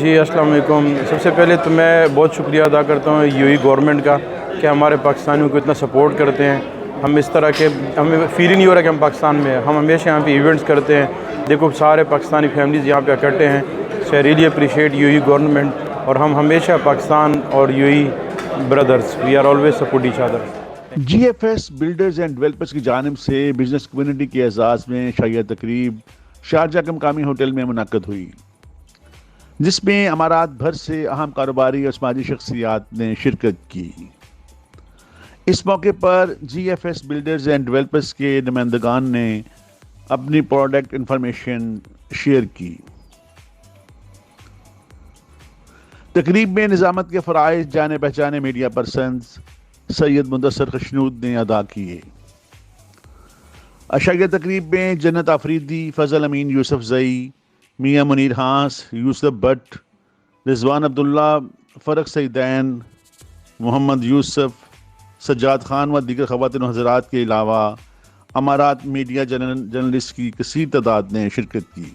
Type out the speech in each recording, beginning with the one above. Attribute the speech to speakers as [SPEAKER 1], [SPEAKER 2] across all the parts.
[SPEAKER 1] جی السلام علیکم. سب سے پہلے تو میں بہت شکریہ ادا کرتا ہوں یو ای گورنمنٹ کا کہ ہمارے پاکستانیوں کو اتنا سپورٹ کرتے ہیں. ہم اس طرح کے ہمیں فیل ہی نہیں ہو رہا کہ ہم پاکستان میں ہیں. ہم ہمیشہ یہاں پہ ایونٹس کرتے ہیں. دیکھو سارے پاکستانی فیملیز یہاں پہ اکٹھے ہیں. So I really appreciate UAE government. اور ہم ہمیشہ پاکستان اور UAE brothers we are always support each other.
[SPEAKER 2] G F S builders and developers کی جانب سے بزنس کمیونٹی کے اعزاز میں شاہیہ تقریب شارجہ کے مقامی ہوٹل میں منعقد ہوئی، جس میں امارات بھر سے اہم کاروباری اور سماجی شخصیات نے شرکت کی. اس موقع پر G F S builders and developers کے نمائندگان نے اپنی پروڈکٹ انفارمیشن شیئر کی. تقریب میں نظامت کے فرائض جانے پہچانے میڈیا پرسنز سید مدثر خشنود نے ادا کیے. عشائیہ تقریب میں جنت آفریدی، فضل امین یوسف زئی، میاں منیر ہانس، یوسف بٹ، رضوان عبداللہ، فرق سیدین، محمد یوسف، سجاد خان و دیگر خواتین و حضرات کے علاوہ امارات میڈیا جرنلسٹ کی کثیر تعداد نے شرکت کی.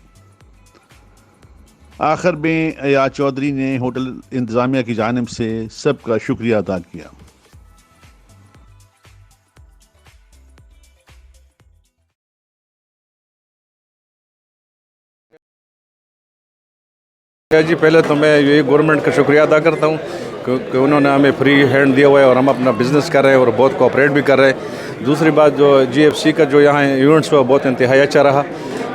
[SPEAKER 2] آخر میں ایاز چودھری نے ہوٹل انتظامیہ کی جانب سے سب کا شکریہ ادا کیا.
[SPEAKER 3] جی پہلے تو میں یہ گورنمنٹ کا شکریہ ادا کرتا ہوں کہ انہوں نے ہمیں فری ہینڈ دیا ہوا ہے اور ہم اپنا بزنس کر رہے ہیں اور بہت کوآپریٹ بھی کر رہے ہیں. دوسری بات جو جی ایف سی کا جو یہاں ایونٹس ہوا بہت انتہائی اچھا رہا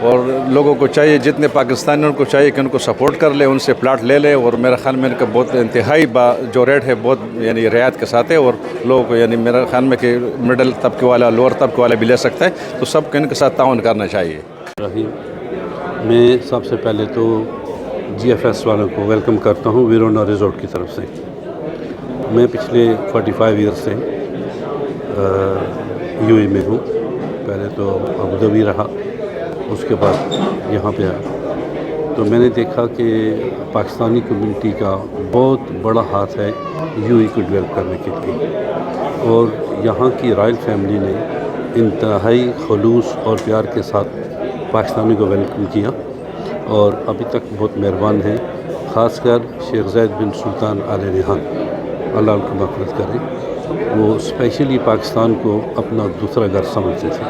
[SPEAKER 3] اور لوگوں کو چاہیے جتنے پاکستانیوں کو چاہیے کہ ان کو سپورٹ کر لیں، ان سے پلاٹ لے لیں اور میرا خیال میں ان کا بہت انتہائی جو ریٹ ہے بہت یعنی رعایت کے ساتھ ہے اور لوگوں کو یعنی میرا خیال میں کہ مڈل طبقے والا لوور طبقے والا بھی لے سکتا ہے، تو سب کو ان کے ساتھ تعاون کرنا چاہیے.
[SPEAKER 4] میں سب سے پہلے تو جی ایف ایس والوں کو ویلکم کرتا ہوں ویرونا ریزورٹ کی طرف سے. میں پچھلے 45 ایئر سے یو اے میں ہوں. پہلے تو ابوظہبی رہا، اس کے بعد یہاں پہ آیا. تو میں نے دیکھا کہ پاکستانی کمیونٹی کا بہت بڑا ہاتھ ہے یو اے کو ڈیولپ کرنے کے لیے، اور یہاں کی رائل فیملی نے انتہائی خلوص اور پیار کے ساتھ پاکستانی کو ویلکم کیا اور ابھی تک بہت مہربان ہیں. خاص کر شیخ زید بن سلطان آل ریحان، اللہ ان کو مغفرت کرے، وہ اسپیشلی پاکستان کو اپنا دوسرا گھر سمجھتے تھے.